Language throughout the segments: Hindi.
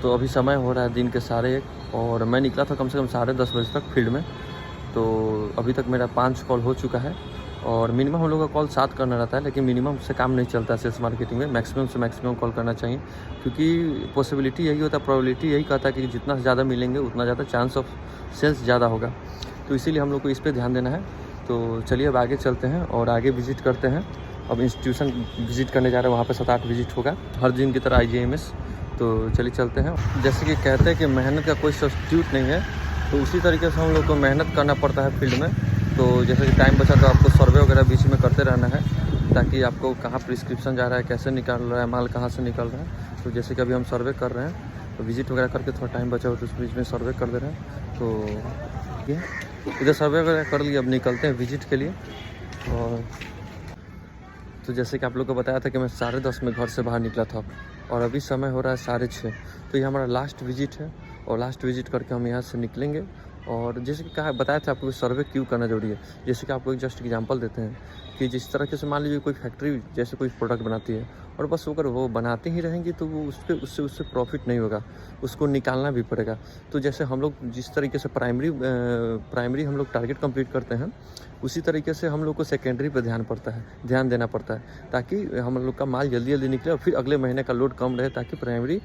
तो अभी समय हो रहा है दिन के 1:30 और मैं निकला था कम से कम 10:30 बजे तक फील्ड में। तो अभी तक मेरा 5 कॉल हो चुका है और मिनिमम हम लोग का कॉल 7 करना रहता है, लेकिन मिनिमम से काम नहीं चलता है सेल्स मार्केटिंग में। मैक्सिमम से मैक्सिमम कॉल करना चाहिए, क्योंकि पॉसिबिलिटी यही होता है, प्रोबेबिलिटी यही कहता है कि जितना ज़्यादा मिलेंगे उतना ज़्यादा चांस ऑफ सेल्स ज़्यादा होगा। तो इसीलिए हम लोग को इस पर ध्यान देना है। तो चलिए अब आगे चलते हैं और आगे विज़िट करते हैं। अब इंस्टीट्यूशन विज़िट करने जा रहे हैं, वहाँ पे 7-8 विज़िट होगा हर दिन की तरह IJMS। तो चलिए चलते हैं। जैसे कि कहते हैं कि मेहनत का कोई सब्स्टिट्यूट नहीं है, तो उसी तरीके से हम लोग को मेहनत करना पड़ता है फील्ड में। तो जैसे कि टाइम बचा तो आपको सर्वे वगैरह बीच में करते रहना है, ताकि आपको कहाँ प्रिस्क्रिप्शन जा रहा है, कैसे निकल रहा है माल, कहाँ से निकल रहा है। तो जैसे कि अभी हम सर्वे कर रहे हैं, तो विज़िट वगैरह करके थोड़ा टाइम बचा हो तो उस बीच में सर्वे कर दे रहे हैं। तो ये इधर सर्वे वगैरह कर लिए, अब निकलते हैं विज़िट के लिए। और तो जैसे कि आप लोग को बताया था कि मैं 10:30 में घर से बाहर निकला था और अभी समय हो रहा है 6:30। तो ये हमारा लास्ट विज़िट है और लास्ट विज़िट करके हम यहाँ से निकलेंगे। और जैसे कि कहा बताया था आपको सर्वे क्यों करना जरूरी है। जैसे कि आपको एक जस्ट एग्जांपल देते हैं कि जिस तरह से मान लीजिए कोई फैक्ट्री जैसे कोई प्रोडक्ट बनाती है और बस अगर वो बनाते ही रहेंगे तो वो उससे प्रॉफिट नहीं होगा, उसको निकालना भी पड़ेगा। तो जैसे हम लोग जिस तरीके से प्राइमरी हम लोग टारगेट कंप्लीट करते हैं, उसी तरीके से हम लोग को सेकेंडरी पर ध्यान देना पड़ता है, ताकि हम लोग का माल जल्दी जल्दी निकले और फिर अगले महीने का लोड कम रहे, ताकि प्राइमरी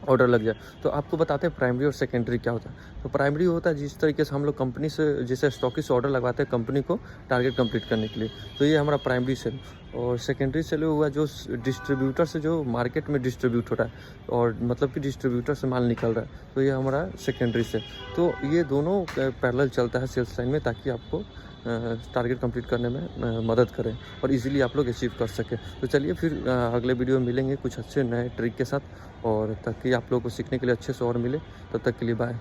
ऑर्डर लग जाए। तो आपको बताते हैं प्राइमरी और सेकेंडरी क्या होता है। तो प्राइमरी होता है जिस तरीके से हम लोग कंपनी से जैसे स्टॉकिस्ट से ऑर्डर लगवाते हैं कंपनी को टारगेट कंप्लीट करने के लिए, तो ये हमारा प्राइमरी सेल। और सेकेंडरी सेल हुआ जो डिस्ट्रीब्यूटर से जो मार्केट में डिस्ट्रीब्यूट हो रहा है, और मतलब कि डिस्ट्रीब्यूटर से माल निकल रहा है, तो ये हमारा सेकेंडरी सेल। तो ये दोनों पैरेलल चलता है सेल्स लाइन में, ताकि आपको टारगेट कंप्लीट करने में मदद करें और इजीली आप लोग अचीव कर सकें। तो चलिए फिर अगले वीडियो में मिलेंगे कुछ अच्छे नए ट्रिक के साथ, और ताकि आप लोगों को सीखने के लिए अच्छे से और मिले। तब तक के लिए बाय।